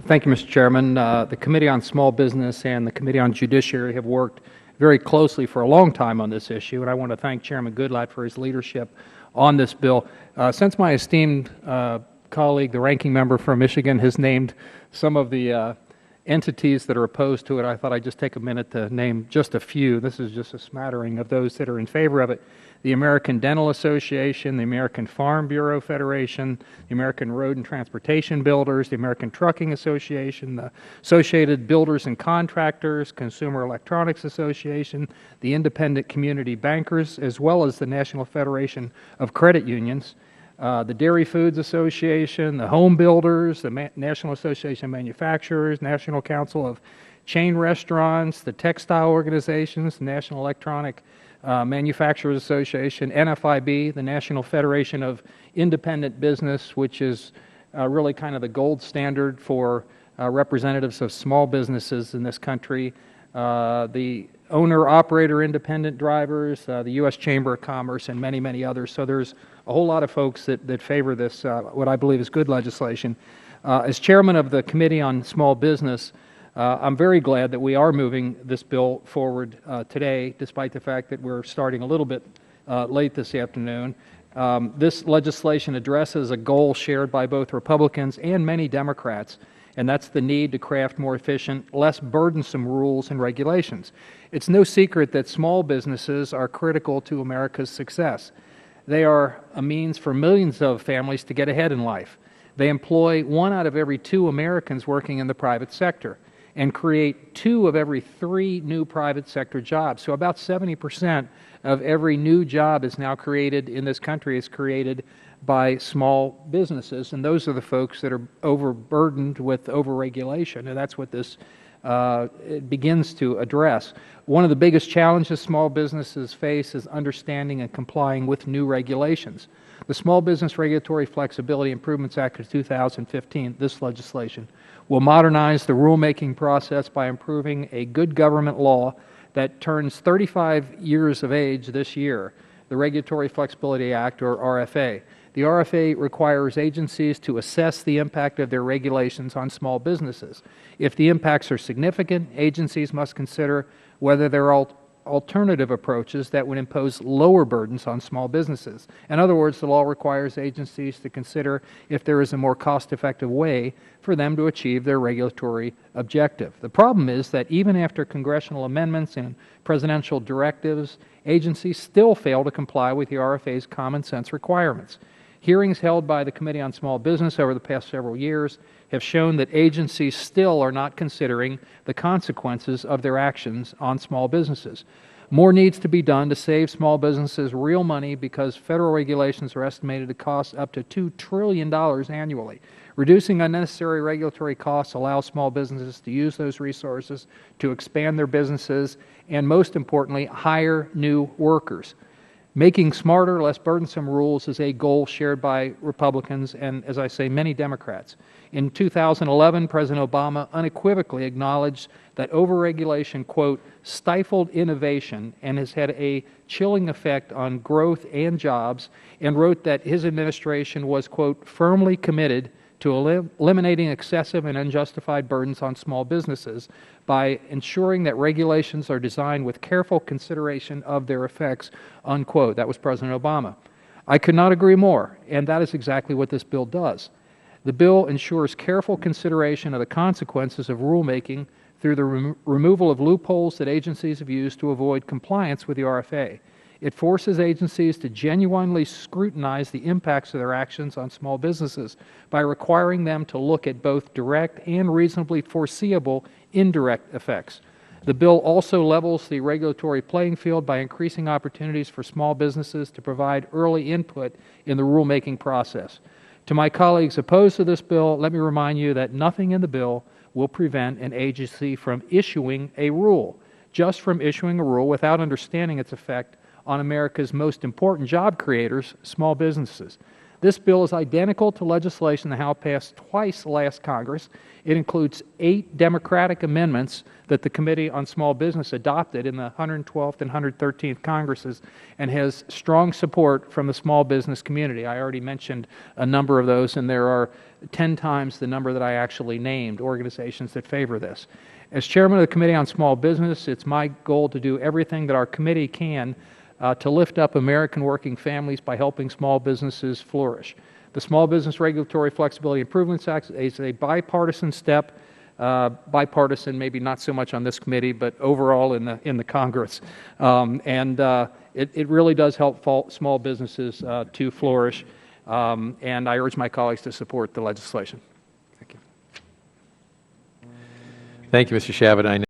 Thank you, Mr. Chairman. The Committee on Small Business and the Committee on Judiciary have worked very closely for a long time on this issue, and I want to thank Chairman Goodlatte for his leadership on this bill. Since my esteemed colleague, the ranking member from Michigan, has named some of the entities that are opposed to it, I thought I'd just take a minute to name just a few. This is just a smattering of those that are in favor of it. The American Dental Association, the American Farm Bureau Federation, the American Road and Transportation Builders, the American Trucking Association, the Associated Builders and Contractors, Consumer Electronics Association, the Independent Community Bankers, as well as the National Federation of Credit Unions, the Dairy Foods Association, the Home Builders, the National Association of Manufacturers, National Council of Chain Restaurants, the Textile Organizations, the National Electronic Manufacturers Association, NFIB, the National Federation of Independent Business, which is really kind of the gold standard for representatives of small businesses in this country, the owner-operator independent drivers, the U.S. Chamber of Commerce, and many, many others. So there's a whole lot of folks that favor this, what I believe is good legislation. As chairman of the Committee on Small Business, I'm very glad that we are moving this bill forward today, despite the fact that we're starting a little bit late this afternoon. This legislation addresses a goal shared by both Republicans and many Democrats, and that's the need to craft more efficient, less burdensome rules and regulations. It's no secret that small businesses are critical to America's success. They are a means for millions of families to get ahead in life. They employ 1 out of every 2 Americans working in the private sector and create 2 of every 3 new private sector jobs. So about 70% of every new job is now created in this country is created by small businesses, and those are the folks that are overburdened with overregulation, and that's what this it begins to address. One of the biggest challenges small businesses face is understanding and complying with new regulations. The Small Business Regulatory Flexibility Improvements Act of 2015, this legislation, will modernize the rulemaking process by improving a good government law that turns 35 years of age this year, the Regulatory Flexibility Act, or RFA. The RFA requires agencies to assess the impact of their regulations on small businesses. If the impacts are significant, agencies must consider whether there are alternative approaches that would impose lower burdens on small businesses. In other words, the law requires agencies to consider if there is a more cost-effective way for them to achieve their regulatory objective. The problem is that even after congressional amendments and presidential directives, agencies still fail to comply with the RFA's common sense requirements. Hearings held by the Committee on Small Business over the past several years have shown that agencies still are not considering the consequences of their actions on small businesses. More needs to be done to save small businesses real money because federal regulations are estimated to cost up to $2 trillion annually. Reducing unnecessary regulatory costs allows small businesses to use those resources to expand their businesses and, most importantly, hire new workers. Making smarter, less burdensome rules is a goal shared by Republicans and, as I say, many Democrats. In 2011, President Obama unequivocally acknowledged that overregulation, quote, stifled innovation and has had a chilling effect on growth and jobs, and wrote that his administration was, quote, firmly committed to eliminating excessive and unjustified burdens on small businesses by ensuring that regulations are designed with careful consideration of their effects, unquote. That was President Obama. I could not agree more, and that is exactly what this bill does. The bill ensures careful consideration of the consequences of rulemaking through the removal of loopholes that agencies have used to avoid compliance with the RFA. It forces agencies to genuinely scrutinize the impacts of their actions on small businesses by requiring them to look at both direct and reasonably foreseeable indirect effects. The bill also levels the regulatory playing field by increasing opportunities for small businesses to provide early input in the rulemaking process. To my colleagues opposed to this bill, let me remind you that nothing in the bill will prevent an agency from issuing a rule, just from issuing a rule without understanding its effect on America's most important job creators, small businesses. This bill is identical to legislation the House passed twice last Congress. It includes 8 Democratic amendments that the Committee on Small Business adopted in the 112th and 113th Congresses and has strong support from the small business community. I already mentioned a number of those, and there are 10 times the number that I actually named organizations that favor this. As chairman of the Committee on Small Business, it's my goal to do everything that our committee can to lift up American working families by helping small businesses flourish. The Small Business Regulatory Flexibility Improvements Act is a bipartisan step, bipartisan maybe not so much on this committee, but overall in the Congress. It really does help small businesses to flourish, and I urge my colleagues to support the legislation. Thank you. Thank you, Mr. Chabot.